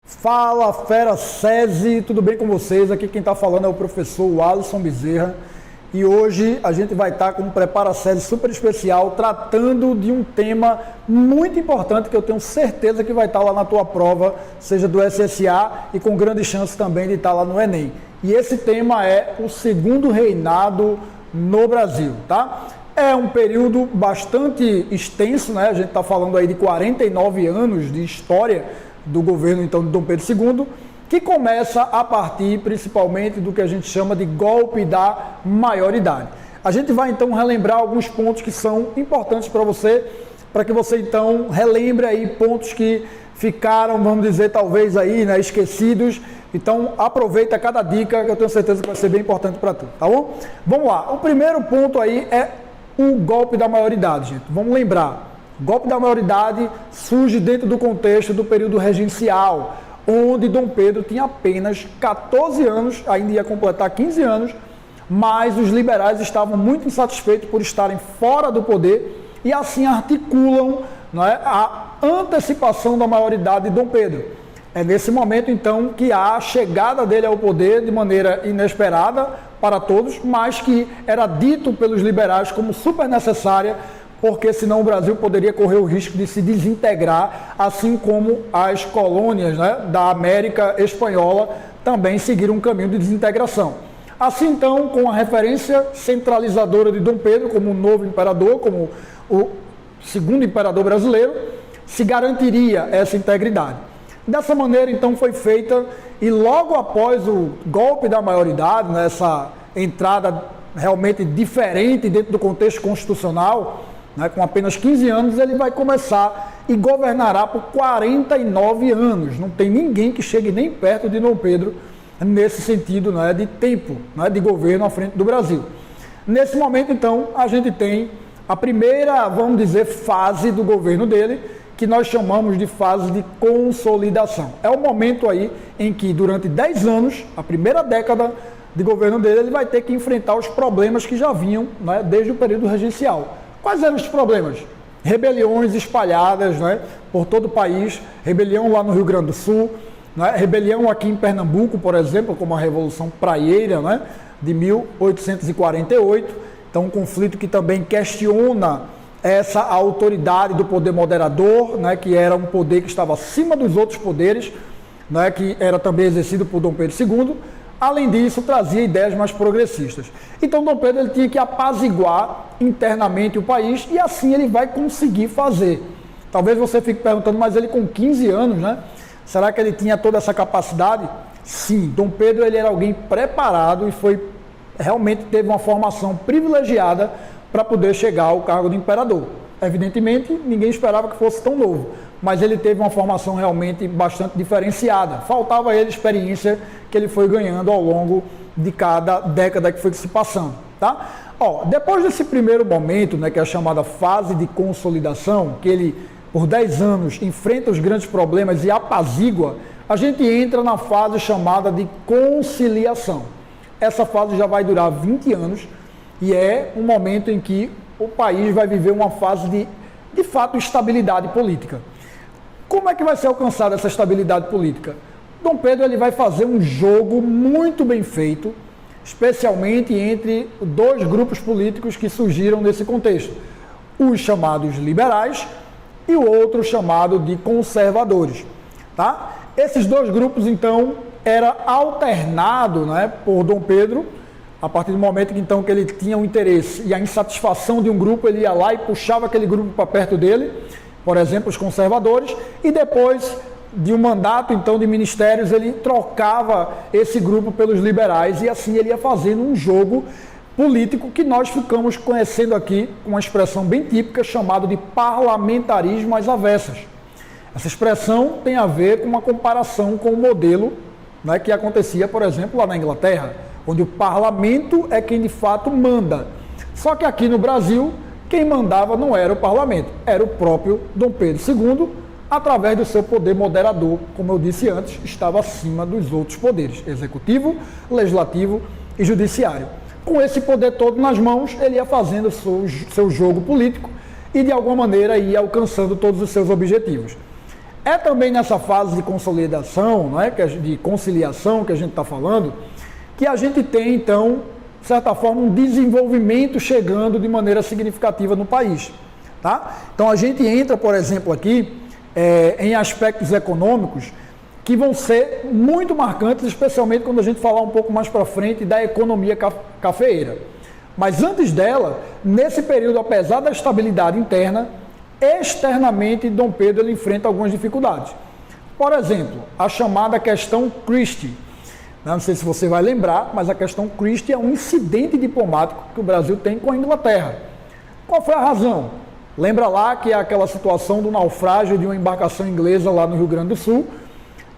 Fala, fera SESI, tudo bem com vocês? Aqui quem está falando é o professor Alisson Bezerra e hoje a gente vai estar com um Prepara SESI super especial tratando de um tema muito importante que eu tenho certeza que vai estar lá na tua prova, seja do SSA e com grande chance também de estar lá no Enem. E esse tema é o segundo reinado no Brasil, tá? É um período bastante extenso, né? A gente está falando aí de 49 anos de história do governo então de Dom Pedro II, que começa a partir principalmente do que a gente chama de golpe da maioridade. A gente vai então relembrar alguns pontos que são importantes para que você então relembre aí pontos que ficaram, vamos dizer, talvez aí, né, esquecidos. Então aproveita cada dica que eu tenho certeza que vai ser bem importante para tu, tá bom? Vamos lá, o primeiro ponto aí é o golpe da maioridade, gente. Vamos lembrar. O golpe da maioridade surge dentro do contexto do período regencial, onde Dom Pedro tinha apenas 14 anos, ainda ia completar 15 anos, mas os liberais estavam muito insatisfeitos por estarem fora do poder e assim articulam, não é, a antecipação da maioridade de Dom Pedro. É nesse momento, então, que há a chegada dele ao poder de maneira inesperada para todos, mas que era dito pelos liberais como super necessária, porque senão o Brasil poderia correr o risco de se desintegrar, assim como as colônias, né, da América Espanhola também seguiram um caminho de desintegração. Assim então, com a referência centralizadora de Dom Pedro como o novo imperador, como o segundo imperador brasileiro, se garantiria essa integridade. Dessa maneira então foi feita, e logo após o golpe da maioridade, né, essa entrada realmente diferente dentro do contexto constitucional, né, com apenas 15 anos, ele vai começar e governará por 49 anos. Não tem ninguém que chegue nem perto de Dom Pedro nesse sentido, né, de tempo, né, de governo à frente do Brasil. Nesse momento, então, a gente tem a primeira, vamos dizer, fase do governo dele, que nós chamamos de fase de consolidação. É o momento aí em que, durante 10 anos, a primeira década de governo dele, ele vai ter que enfrentar os problemas que já vinham, né, desde o período regencial. Quais eram os problemas? Rebeliões espalhadas, né, por todo o país, rebelião lá no Rio Grande do Sul, né, rebelião aqui em Pernambuco, por exemplo, como a Revolução Praieira, né, de 1848. Então, um conflito que também questiona essa autoridade do poder moderador, né, que era um poder que estava acima dos outros poderes, né, que era também exercido por Dom Pedro II. Além disso, trazia ideias mais progressistas. Então, Dom Pedro ele tinha que apaziguar internamente o país e assim ele vai conseguir fazer. Talvez você fique perguntando, mas ele com 15 anos, né? Será que ele tinha toda essa capacidade? Sim, Dom Pedro ele era alguém preparado e realmente teve uma formação privilegiada para poder chegar ao cargo de imperador. Evidentemente, ninguém esperava que fosse tão novo, mas ele teve uma formação realmente bastante diferenciada. Faltava a ele experiência que ele foi ganhando ao longo de cada década que foi se passando, tá? Depois desse primeiro momento, né, que é a chamada fase de consolidação, que ele, por 10 anos, enfrenta os grandes problemas e apazigua, a gente entra na fase chamada de conciliação. Essa fase já vai durar 20 anos e é um momento em que o país vai viver uma fase de fato, estabilidade política. Como é que vai ser alcançada essa estabilidade política? Dom Pedro ele vai fazer um jogo muito bem feito, especialmente entre dois grupos políticos que surgiram nesse contexto. Os chamados liberais e o outro chamado de conservadores. Tá? Esses dois grupos, então, era alternado, né, por Dom Pedro. A partir do momento que, então, que ele tinha o interesse e a insatisfação de um grupo, ele ia lá e puxava aquele grupo para perto dele, por exemplo, os conservadores, e depois de um mandato, então, de ministérios, ele trocava esse grupo pelos liberais e assim ele ia fazendo um jogo político que nós ficamos conhecendo aqui, uma expressão bem típica, chamada de parlamentarismo às avessas. Essa expressão tem a ver com uma comparação com o modelo, né, que acontecia, por exemplo, lá na Inglaterra, onde o parlamento é quem de fato manda. Só que aqui no Brasil, quem mandava não era o parlamento, era o próprio Dom Pedro II, através do seu poder moderador, como eu disse antes, estava acima dos outros poderes, executivo, legislativo e judiciário. Com esse poder todo nas mãos, ele ia fazendo seu jogo político e de alguma maneira ia alcançando todos os seus objetivos. É também nessa fase de consolidação, não é? De conciliação que a gente está falando, que a gente tem, então, de certa forma, um desenvolvimento chegando de maneira significativa no país. Tá? Então a gente entra, por exemplo, aqui em aspectos econômicos que vão ser muito marcantes, especialmente quando a gente falar um pouco mais para frente da economia cafeeira. Mas antes dela, nesse período, apesar da estabilidade interna, externamente Dom Pedro ele enfrenta algumas dificuldades. Por exemplo, a chamada questão Christie. Não sei se você vai lembrar, mas a questão Christie é um incidente diplomático que o Brasil tem com a Inglaterra. Qual foi a razão? Lembra lá que é aquela situação do naufrágio de uma embarcação inglesa lá no Rio Grande do Sul,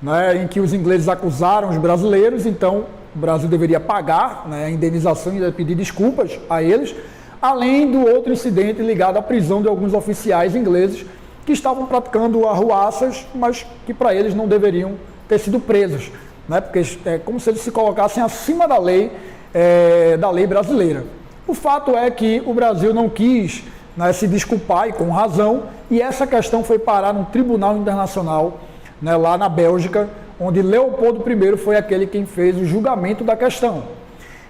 né, em que os ingleses acusaram os brasileiros, então o Brasil deveria pagar, né, a indenização e pedir desculpas a eles, além do outro incidente ligado à prisão de alguns oficiais ingleses que estavam praticando arruaças, mas que para eles não deveriam ter sido presos, né, porque é como se eles se colocassem acima da lei brasileira. O fato é que o Brasil não quis, né, se desculpar, e com razão, e essa questão foi parar num tribunal internacional, né, lá na Bélgica, onde Leopoldo I foi aquele quem fez o julgamento da questão.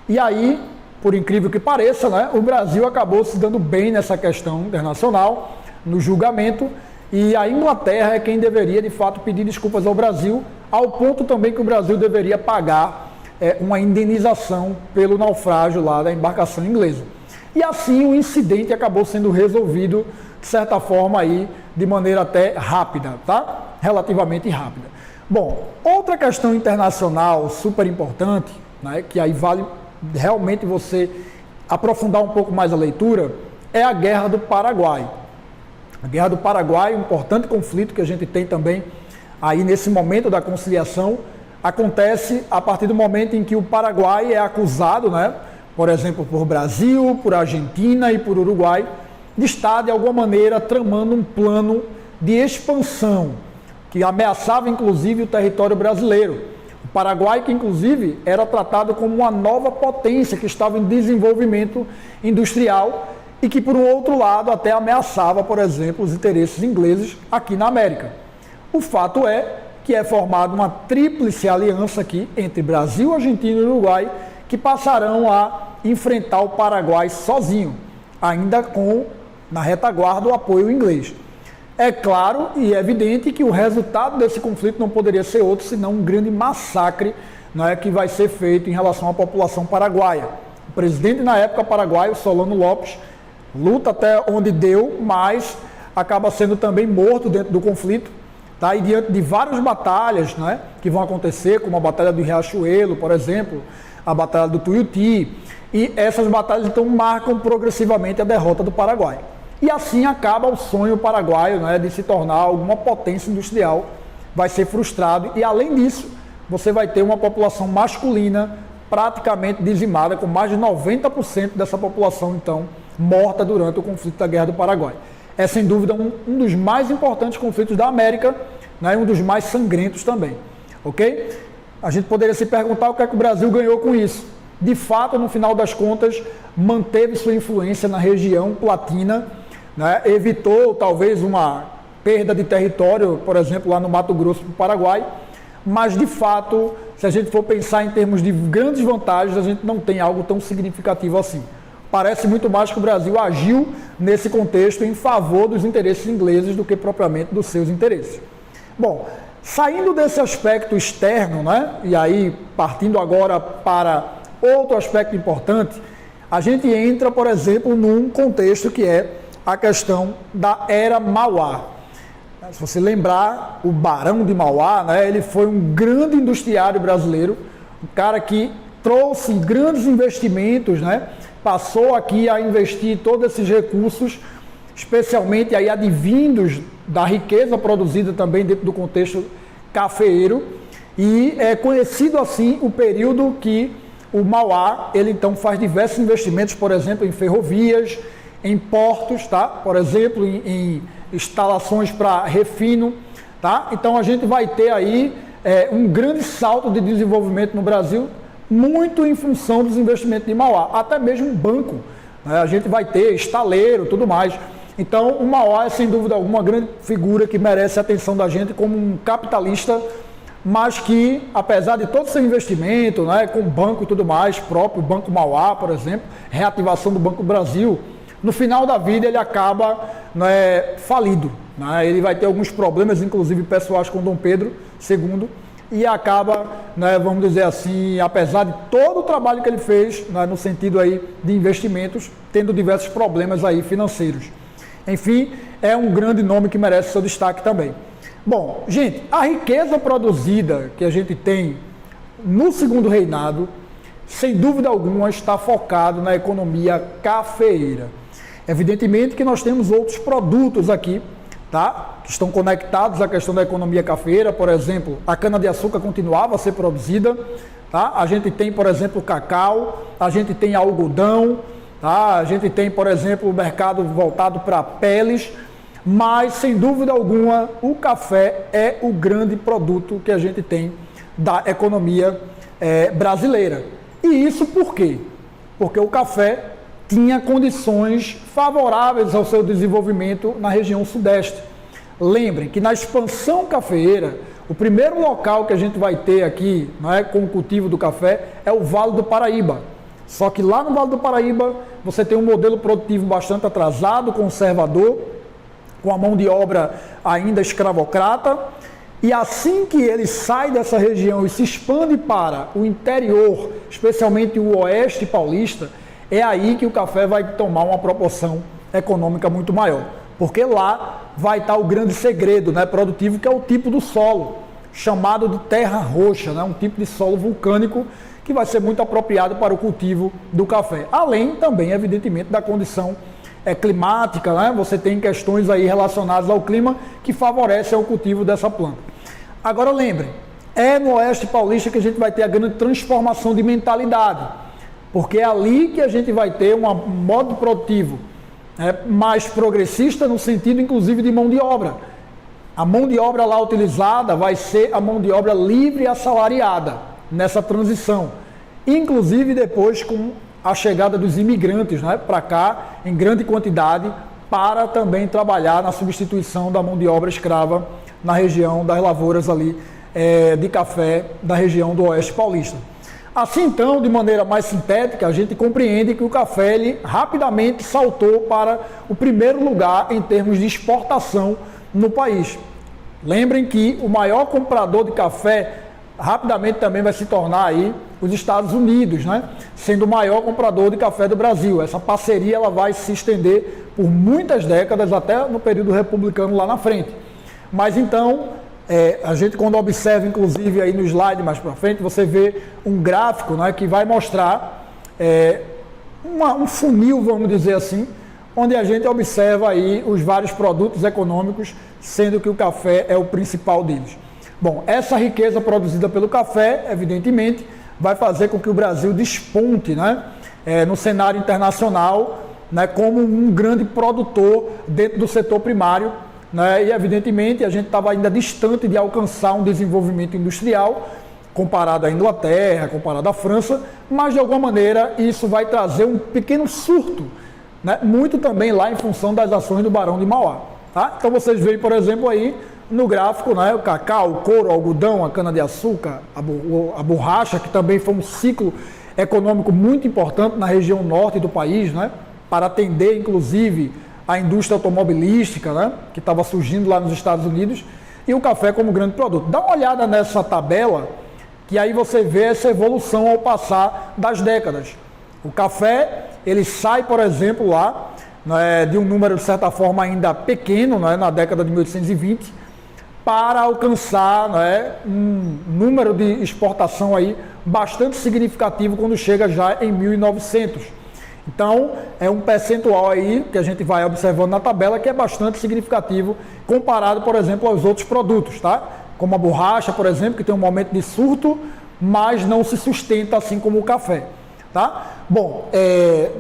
E aí, por incrível que pareça, né, o Brasil acabou se dando bem nessa questão internacional, no julgamento, e a Inglaterra é quem deveria, de fato, pedir desculpas ao Brasil, ao ponto também que o Brasil deveria pagar uma indenização pelo naufrágio lá da embarcação inglesa. E assim o incidente acabou sendo resolvido, de certa forma, aí, de maneira até rápida, tá? Relativamente rápida. Bom, outra questão internacional super importante, né, que aí vale realmente você aprofundar um pouco mais a leitura, é a Guerra do Paraguai. A Guerra do Paraguai, um importante conflito que a gente tem também aí nesse momento da conciliação, acontece a partir do momento em que o Paraguai é acusado, né, por exemplo, por Brasil, por Argentina e por Uruguai, de estar, de alguma maneira, tramando um plano de expansão, que ameaçava, inclusive, o território brasileiro. O Paraguai, que, inclusive, era tratado como uma nova potência que estava em desenvolvimento industrial e que, por um outro lado, até ameaçava, por exemplo, os interesses ingleses aqui na América. O fato é que é formada uma tríplice aliança aqui entre Brasil, Argentina e Uruguai, que passarão a enfrentar o Paraguai sozinho, ainda com, na retaguarda, o apoio inglês. É claro e evidente que o resultado desse conflito não poderia ser outro senão um grande massacre, né, que vai ser feito em relação à população paraguaia. O presidente na época paraguaio, Solano Lopes, luta até onde deu, mas acaba sendo também morto dentro do conflito, tá? E diante de várias batalhas, né, que vão acontecer, como a Batalha do Riachuelo, por exemplo, a Batalha do Tuiuti, e essas batalhas então marcam progressivamente a derrota do Paraguai. E assim acaba o sonho paraguaio, né, de se tornar alguma potência industrial, vai ser frustrado, e além disso, você vai ter uma população masculina praticamente dizimada, com mais de 90% dessa população, então, morta durante o conflito da Guerra do Paraguai. É, sem dúvida, um dos mais importantes conflitos da América, né, e um dos mais sangrentos também, ok? A gente poderia se perguntar o que é que o Brasil ganhou com isso. De fato, no final das contas, manteve sua influência na região platina, né, evitou talvez uma perda de território, por exemplo, lá no Mato Grosso do Paraguai, mas de fato, se a gente for pensar em termos de grandes vantagens, a gente não tem algo tão significativo assim. Parece muito mais que o Brasil agiu nesse contexto em favor dos interesses ingleses do que propriamente dos seus interesses. Bom, saindo desse aspecto externo, né, e aí partindo agora para outro aspecto importante, a gente entra, por exemplo, num contexto que é a questão da Era Mauá. Se você lembrar, o Barão de Mauá, né, ele foi um grande industriário brasileiro, um cara que trouxe grandes investimentos, né, passou aqui a investir todos esses recursos, especialmente aí advindos da riqueza produzida também dentro do contexto cafeeiro, e é conhecido assim o período que o Mauá, ele então faz diversos investimentos, por exemplo, em ferrovias, em portos, tá? Por exemplo, em instalações para refino, tá? Então a gente vai ter aí um grande salto de desenvolvimento no Brasil, muito em função dos investimentos de Mauá, até mesmo banco, né? A gente vai ter estaleiro, tudo mais. Então, o Mauá é, sem dúvida alguma, uma grande figura que merece a atenção da gente como um capitalista, mas que, apesar de todo o seu investimento, né, com banco e tudo mais, próprio Banco Mauá, por exemplo, reativação do Banco do Brasil, no final da vida ele acaba, né, falido. Né, ele vai ter alguns problemas, inclusive pessoais, com Dom Pedro II, e acaba, né, vamos dizer assim, apesar de todo o trabalho que ele fez, né, no sentido aí de investimentos, tendo diversos problemas aí financeiros. Enfim, é um grande nome que merece seu destaque também. Bom, gente, a riqueza produzida que a gente tem no segundo reinado, sem dúvida alguma, está focado na economia cafeeira. Evidentemente que nós temos outros produtos aqui, tá, que estão conectados à questão da economia cafeeira. Por exemplo, a cana-de-açúcar continuava a ser produzida, tá? A gente tem, por exemplo, o cacau, a gente tem algodão, tá? A gente tem, por exemplo, o mercado voltado para peles, mas, sem dúvida alguma, o café é o grande produto que a gente tem da economia brasileira. E isso por quê? Porque o café tinha condições favoráveis ao seu desenvolvimento na região sudeste. Lembrem que na expansão cafeeira, o primeiro local que a gente vai ter aqui, né, com o cultivo do café é o Vale do Paraíba. Só que lá no Vale do Paraíba você tem um modelo produtivo bastante atrasado, conservador, com a mão de obra ainda escravocrata, e assim que ele sai dessa região e se expande para o interior, especialmente o oeste paulista, é aí que o café vai tomar uma proporção econômica muito maior, porque lá vai estar o grande segredo, né, produtivo, que é o tipo do solo, chamado de terra roxa, né, um tipo de solo vulcânico que vai ser muito apropriado para o cultivo do café, além também, evidentemente, da condição climática, né? Você tem questões aí relacionadas ao clima que favorecem o cultivo dessa planta. Agora lembrem, é no oeste paulista que a gente vai ter a grande transformação de mentalidade, porque é ali que a gente vai ter um modo produtivo mais progressista, no sentido inclusive de mão de obra. A mão de obra lá utilizada vai ser a mão de obra livre e assalariada nessa transição, inclusive depois com a chegada dos imigrantes, né, para cá em grande quantidade, para também trabalhar na substituição da mão de obra escrava na região das lavouras ali de café da região do oeste paulista. Assim então, de maneira mais sintética, a gente compreende que o café ele rapidamente saltou para o primeiro lugar em termos de exportação no país. Lembrem que o maior comprador de café rapidamente também vai se tornar aí os Estados Unidos, né? Sendo o maior comprador de café do Brasil. Essa parceria ela vai se estender por muitas décadas, até no período republicano lá na frente. Mas então, a gente quando observa, inclusive aí no slide mais para frente, você vê um gráfico, né, que vai mostrar um funil, vamos dizer assim, onde a gente observa aí os vários produtos econômicos, sendo que o café é o principal deles. Bom, essa riqueza produzida pelo café, evidentemente, vai fazer com que o Brasil desponte, né, no cenário internacional, né, como um grande produtor dentro do setor primário, né, e evidentemente a gente estava ainda distante de alcançar um desenvolvimento industrial, comparado à Inglaterra, comparado à França, mas de alguma maneira isso vai trazer um pequeno surto, né, muito também lá em função das ações do Barão de Mauá. Tá? Então vocês veem, por exemplo, aí, no gráfico, né, o cacau, o couro, o algodão, a cana-de-açúcar, a borracha, que também foi um ciclo econômico muito importante na região norte do país, né, para atender, inclusive, a indústria automobilística, né, que estava surgindo lá nos Estados Unidos, e o café como grande produto. Dá uma olhada nessa tabela, que aí você vê essa evolução ao passar das décadas. O café, ele sai, por exemplo, lá, né, de um número, de certa forma, ainda pequeno, né, na década de 1820, para alcançar, né, um número de exportação aí bastante significativo quando chega já em 1900. Então, é um percentual aí que a gente vai observando na tabela que é bastante significativo comparado, por exemplo, aos outros produtos, tá? Como a borracha, por exemplo, que tem um momento de surto, mas não se sustenta assim como o café, tá? Bom,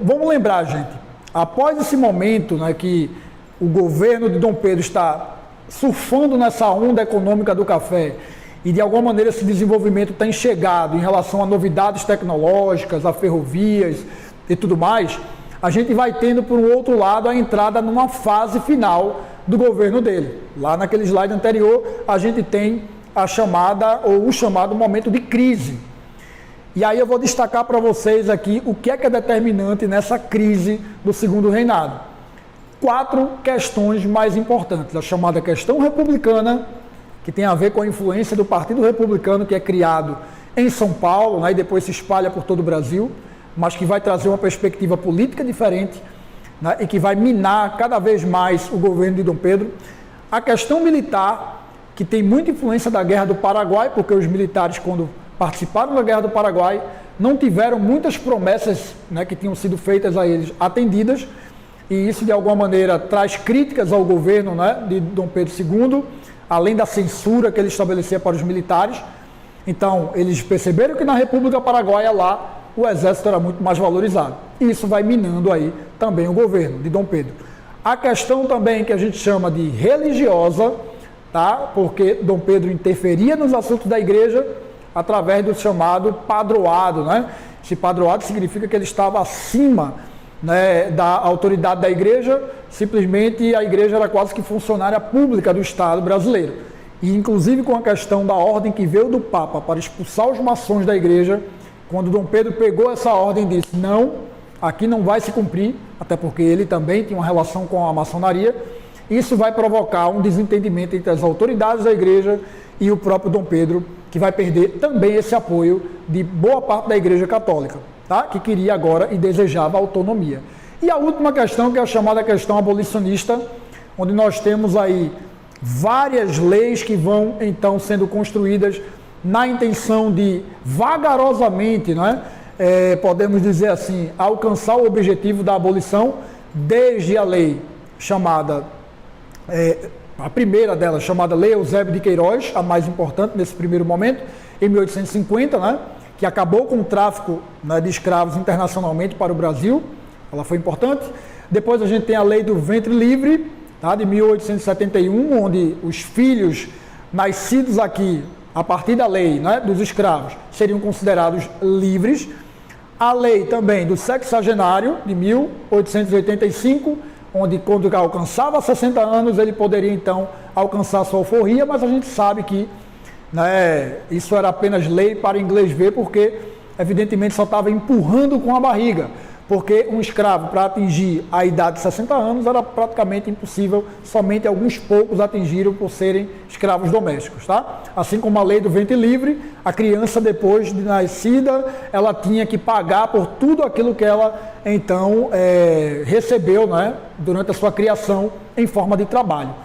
vamos lembrar, gente, após esse momento, né, que o governo de Dom Pedro está surfando nessa onda econômica do café e de alguma maneira esse desenvolvimento tem chegado em relação a novidades tecnológicas, a ferrovias e tudo mais, a gente vai tendo, por um outro lado, a entrada numa fase final do governo dele. Lá naquele slide anterior, a gente tem a chamada, ou o chamado momento de crise. E aí eu vou destacar para vocês aqui o que é determinante nessa crise do segundo reinado. 4 questões mais importantes. A chamada questão republicana, que tem a ver com a influência do Partido Republicano, que é criado em São Paulo, né, e depois se espalha por todo o Brasil, mas que vai trazer uma perspectiva política diferente, né, e que vai minar cada vez mais o governo de Dom Pedro. A questão militar, que tem muita influência da Guerra do Paraguai, porque os militares, quando participaram da Guerra do Paraguai, não tiveram muitas promessas, né, que tinham sido feitas a eles atendidas, e isso de alguma maneira traz críticas ao governo, né, de Dom Pedro II, além da censura que ele estabelecia para os militares. Então, eles perceberam que na República Paraguaia lá, o exército era muito mais valorizado. E isso vai minando aí também o governo de Dom Pedro. A questão também que a gente chama de religiosa, tá? Porque Dom Pedro interferia nos assuntos da igreja através do chamado padroado, né? Esse padroado significa que ele estava acima, né, da autoridade da igreja, simplesmente a igreja era quase que funcionária pública do Estado brasileiro. E inclusive com a questão da ordem que veio do Papa para expulsar os maçons da igreja, quando Dom Pedro pegou essa ordem e disse, não, aqui não vai se cumprir, até porque ele também tinha uma relação com a maçonaria, isso vai provocar um desentendimento entre as autoridades da igreja e o próprio Dom Pedro, que vai perder também esse apoio de boa parte da igreja católica, tá? Que queria agora e desejava autonomia. E a última questão, que é a chamada questão abolicionista, onde nós temos aí várias leis que vão então sendo construídas na intenção de vagarosamente, né, podemos dizer assim, alcançar o objetivo da abolição, desde a lei chamada, a primeira delas, chamada Lei Eusébio de Queiroz, a mais importante nesse primeiro momento, em 1850, né, que acabou com o tráfico, né, de escravos internacionalmente para o Brasil, ela foi importante. Depois a gente tem a Lei do Ventre Livre, tá, de 1871, onde os filhos nascidos aqui, a partir da lei, né, dos escravos, seriam considerados livres. A lei também do sexagenário, de 1885, onde quando alcançava 60 anos, ele poderia então alcançar sua alforria, mas a gente sabe que, né, isso era apenas lei para inglês ver, porque evidentemente só estava empurrando com a barriga, porque um escravo, para atingir a idade de 60 anos, era praticamente impossível, somente alguns poucos atingiram por serem escravos domésticos, tá? Assim como a lei do ventre livre, a criança depois de nascida, ela tinha que pagar por tudo aquilo que ela, então, recebeu, né, durante a sua criação, em forma de trabalho.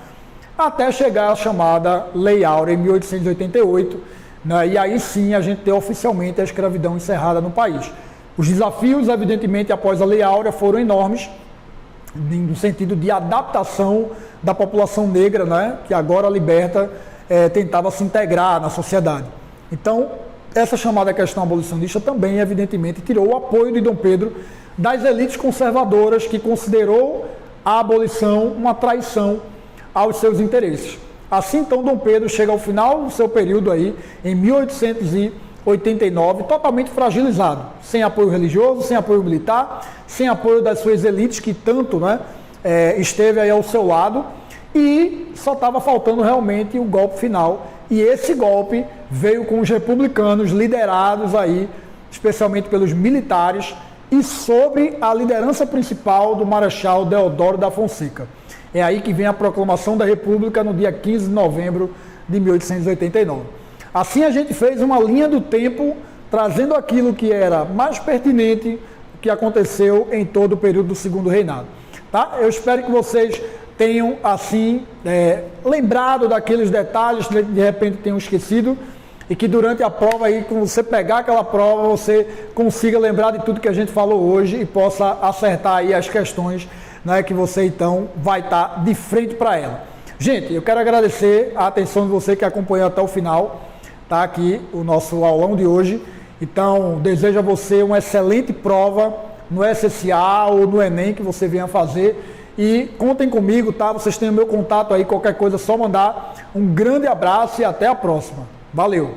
Até chegar a chamada Lei Áurea, em 1888, né, e aí sim a gente tem oficialmente a escravidão encerrada no país. Os desafios, evidentemente, após a Lei Áurea foram enormes, no sentido de adaptação da população negra, né, que agora liberta, tentava se integrar na sociedade. Então, essa chamada questão abolicionista também, evidentemente, tirou o apoio de Dom Pedro das elites conservadoras, que considerou a abolição uma traição aos seus interesses. Assim, então, Dom Pedro chega ao final do seu período aí, em 1889, totalmente fragilizado, sem apoio religioso, sem apoio militar, sem apoio das suas elites, que tanto, né, esteve aí ao seu lado, e só estava faltando realmente o golpe final. E esse golpe veio com os republicanos, liderados aí, especialmente pelos militares, e sobre a liderança principal do Marechal Deodoro da Fonseca. É aí que vem a proclamação da República no dia 15 de novembro de 1889. Assim a gente fez uma linha do tempo, trazendo aquilo que era mais pertinente, que aconteceu em todo o período do segundo reinado. Tá? Eu espero que vocês tenham, assim, lembrado daqueles detalhes, de repente tenham esquecido, e que durante a prova, aí, quando você pegar aquela prova, você consiga lembrar de tudo que a gente falou hoje e possa acertar aí as questões, né, que você então vai estar de frente para ela. Gente, eu quero agradecer a atenção de você que acompanhou até o final, tá, aqui o nosso aulão de hoje. Então, desejo a você uma excelente prova no SSA ou no Enem que você venha fazer. E contem comigo, tá? Vocês têm o meu contato aí, qualquer coisa é só mandar. Um grande abraço e até a próxima. Valeu!